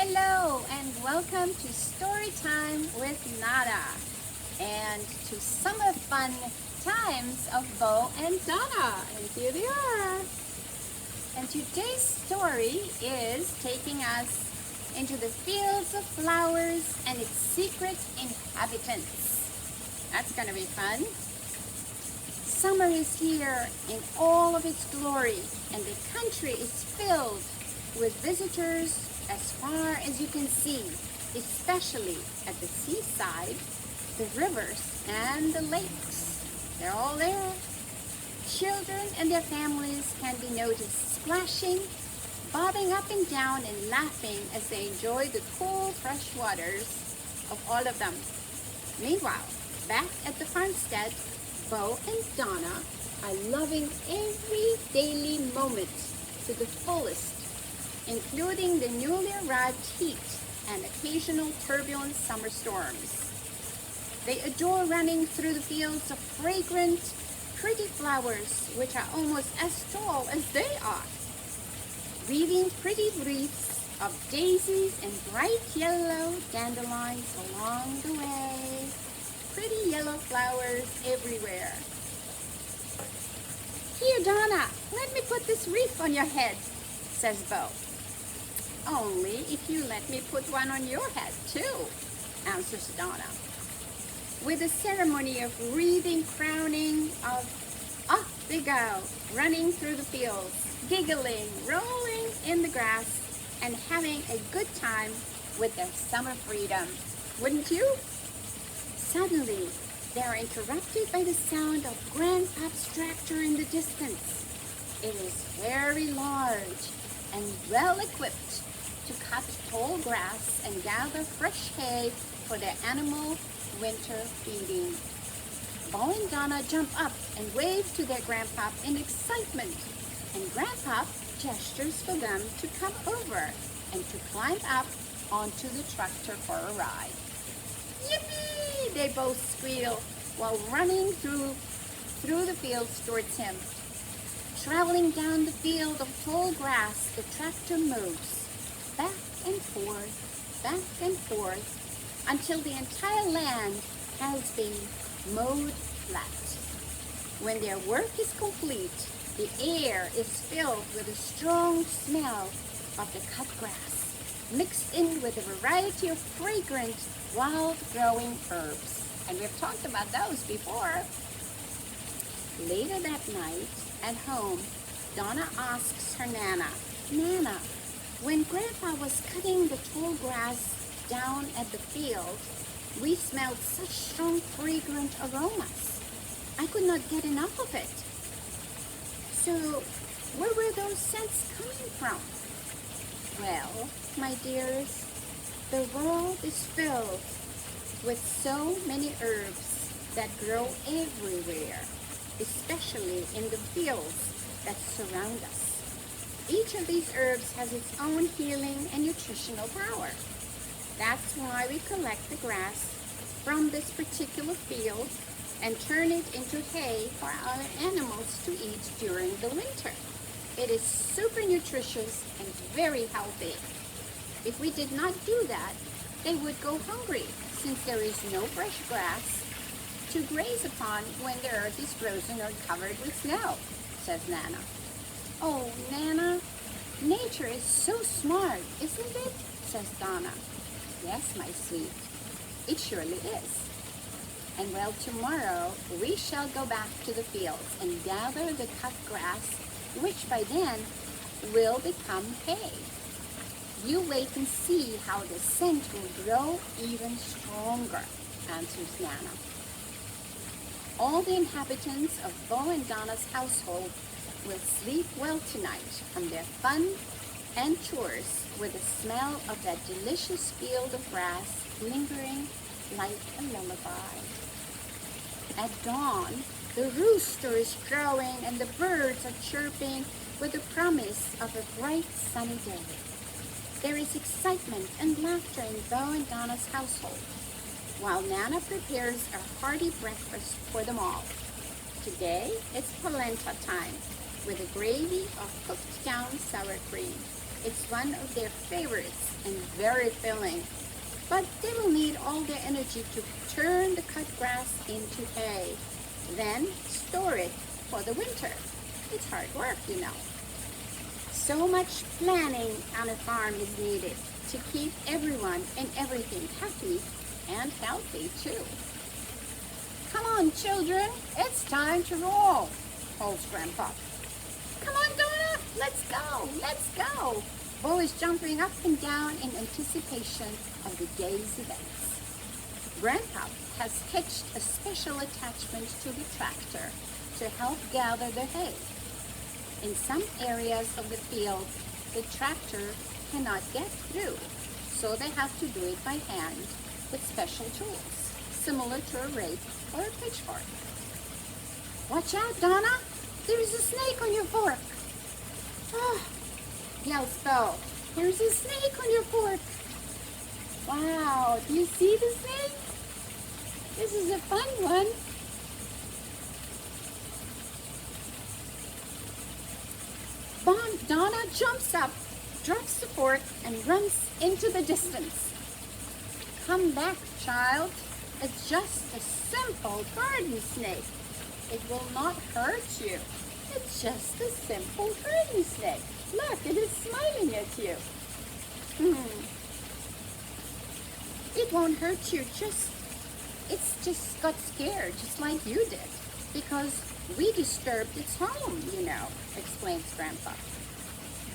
Hello and welcome to Storytime with Nada and to summer fun times of Bo and Donna. And here they are. And today's story is taking us into the fields of flowers and its secret inhabitants. That's going to be fun. Summer is here in all of its glory, and the country is filled with visitors as far as you can see, especially at the seaside, the rivers, and the lakes. They're all there. Children and their families can be noticed splashing, bobbing up and down, and laughing as they enjoy the cool, fresh waters of all of them. Meanwhile, back at the farmstead, Bo and Donna are loving every daily moment to the fullest, including the newly arrived heat and occasional turbulent summer storms. They adore running through the fields of fragrant, pretty flowers which are almost as tall as they are, weaving pretty wreaths of daisies and bright yellow dandelions along the way. Pretty yellow flowers everywhere. Here, Donna, let me put this wreath on your head, says Bo. Only if you let me put one on your head, too, answers Donna. With a ceremony of wreathing crowning off they go, running through the fields, giggling, rolling in the grass, and having a good time with their summer freedom. Wouldn't you? Suddenly, they are interrupted by the sound of Grandpa's tractor in the distance. It is very large and well equipped to cut tall grass and gather fresh hay for their animal winter feeding. Bo and Donna jump up and wave to their grandpa in excitement, and Grandpa gestures for them to come over and to climb up onto the tractor for a ride. Yippee! They both squeal while running through the fields towards him. Traveling down the field of tall grass, the tractor moves back and forth until the entire land has been mowed flat. When their work is complete, the air is filled with a strong smell of the cut grass, mixed in with a variety of fragrant, wild-growing herbs. And we've talked about those before. Later that night, at home, Donna asks her Nana, Nana, when Grandpa was cutting the tall grass down at the field, we smelled such strong, fragrant aromas. I could not get enough of it. So, where were those scents coming from? Well, my dears, the world is filled with so many herbs that grow everywhere, especially in the fields that surround us. Each of these herbs has its own healing and nutritional power. That's why we collect the grass from this particular field and turn it into hay for our animals to eat during the winter. It is super nutritious and very healthy. If we did not do that, they would go hungry since there is no fresh grass to graze upon when the earth is frozen or covered with snow, says Nana. Oh, Nana, nature is so smart, isn't it? Says Donna. Yes, my sweet, it surely is. And well, tomorrow we shall go back to the fields and gather the cut grass, which by then will become hay. You wait and see how the scent will grow even stronger, answers Nana. All the inhabitants of Bo and Donna's household will sleep well tonight from their fun and chores with the smell of that delicious field of grass lingering like a lullaby. At dawn, the rooster is crowing and the birds are chirping with the promise of a bright sunny day. There is excitement and laughter in Bo and Donna's household, while Nana prepares a hearty breakfast for them all. Today, it's polenta time with a gravy of cooked down sour cream. It's one of their favorites and very filling. But they will need all their energy to turn the cut grass into hay, then store it for the winter. It's hard work, you know. So much planning on a farm is needed to keep everyone and everything happy and healthy too. Come on, children, it's time to roll, calls Grandpa. Come on, Dona, let's go, let's go. Bo is jumping up and down in anticipation of the day's events. Grandpa has hitched a special attachment to the tractor to help gather the hay. In some areas of the field, the tractor cannot get through, so they have to do it by hand with special tools, similar to a rake or a pitchfork. Watch out, Dona! There's a snake on your fork! Oh, yells Bo. There's a snake on your fork! Wow, do you see the snake? This is a fun one. Donna jumps up, drops the fork, and runs into the distance. Come back, child. It's just a simple garden snake. It will not hurt you. It's just a simple garden snake. Look, it is smiling at you. It won't hurt you. It's just got scared, just like you did, because we disturbed its home, you know, explains Grandpa.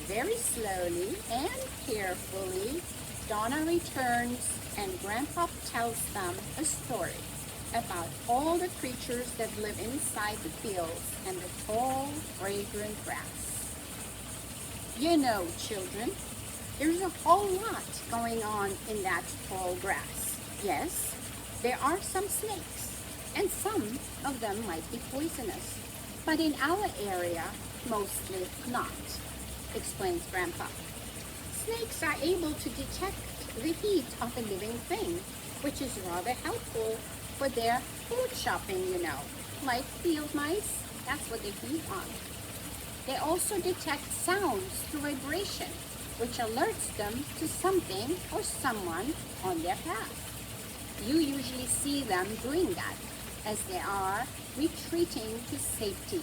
Very slowly and carefully, Donna returns and Grandpa tells them a story about all the creatures that live inside the fields and the tall, fragrant grass. You know, children, there's a whole lot going on in that tall grass. Yes, there are some snakes, and some of them might be poisonous, but in our area, mostly not, explains Grandpa. Snakes are able to detect the heat of a living thing, which is rather helpful for their food shopping, you know, like field mice. That's what they feed on. They also detect sounds through vibration, which alerts them to something or someone on their path. You usually see them doing that as they are retreating to safety.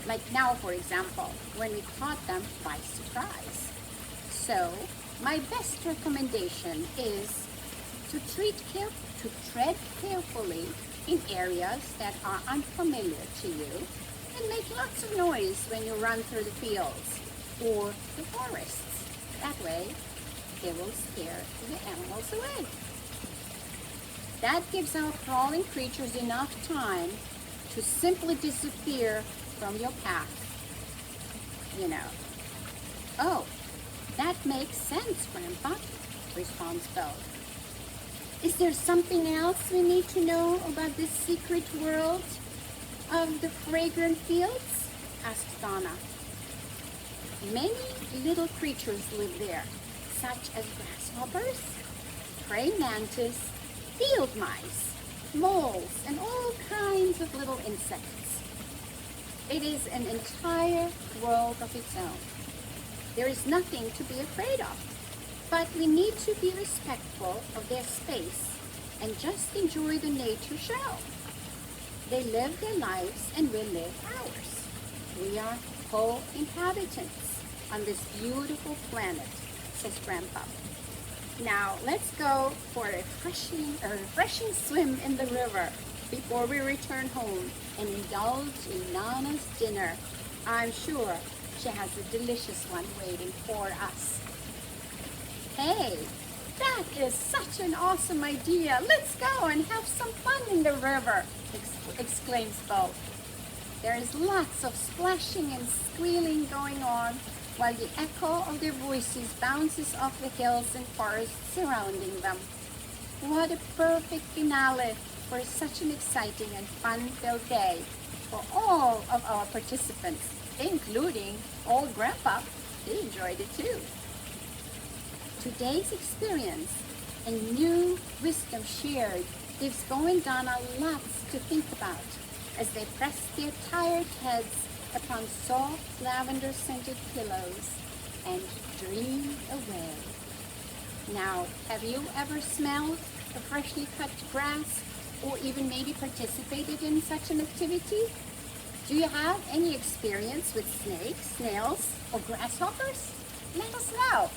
Like now, for example, when we caught them by surprise. So, my best recommendation is to tread carefully in areas that are unfamiliar to you and make lots of noise when you run through the fields or the forests. That way, they will scare the animals away. That gives our crawling creatures enough time to simply disappear from your path. You know. Oh, that makes sense, Grandpa, responds Bo. Is there something else we need to know about this secret world of the fragrant fields? Asked Donna. Many little creatures live there, such as grasshoppers, praying mantis, field mice, moles, and all kinds of little insects. It is an entire world of its own. There is nothing to be afraid of, but we need to be respectful of their space and just enjoy the nature show. They live their lives and we live ours. We are co-inhabitants on this beautiful planet, says Grandpa. Now let's go for a refreshing swim in the river before we return home and indulge in Nana's dinner. I'm sure she has a delicious one waiting for us. Hey, that is such an awesome idea. Let's go and have some fun in the river, exclaims Bo. There is lots of splashing and squealing going on while the echo of their voices bounces off the hills and forests surrounding them. What a perfect finale for such an exciting and fun-filled day for all of our participants, including old Grandpa. He enjoyed it too. Today's experience and new wisdom shared gives Bo and Donna lots to think about as they press their tired heads upon soft lavender-scented pillows and dream away. Now, have you ever smelled the freshly cut grass or even maybe participated in such an activity? Do you have any experience with snakes, snails, or grasshoppers? Let us know.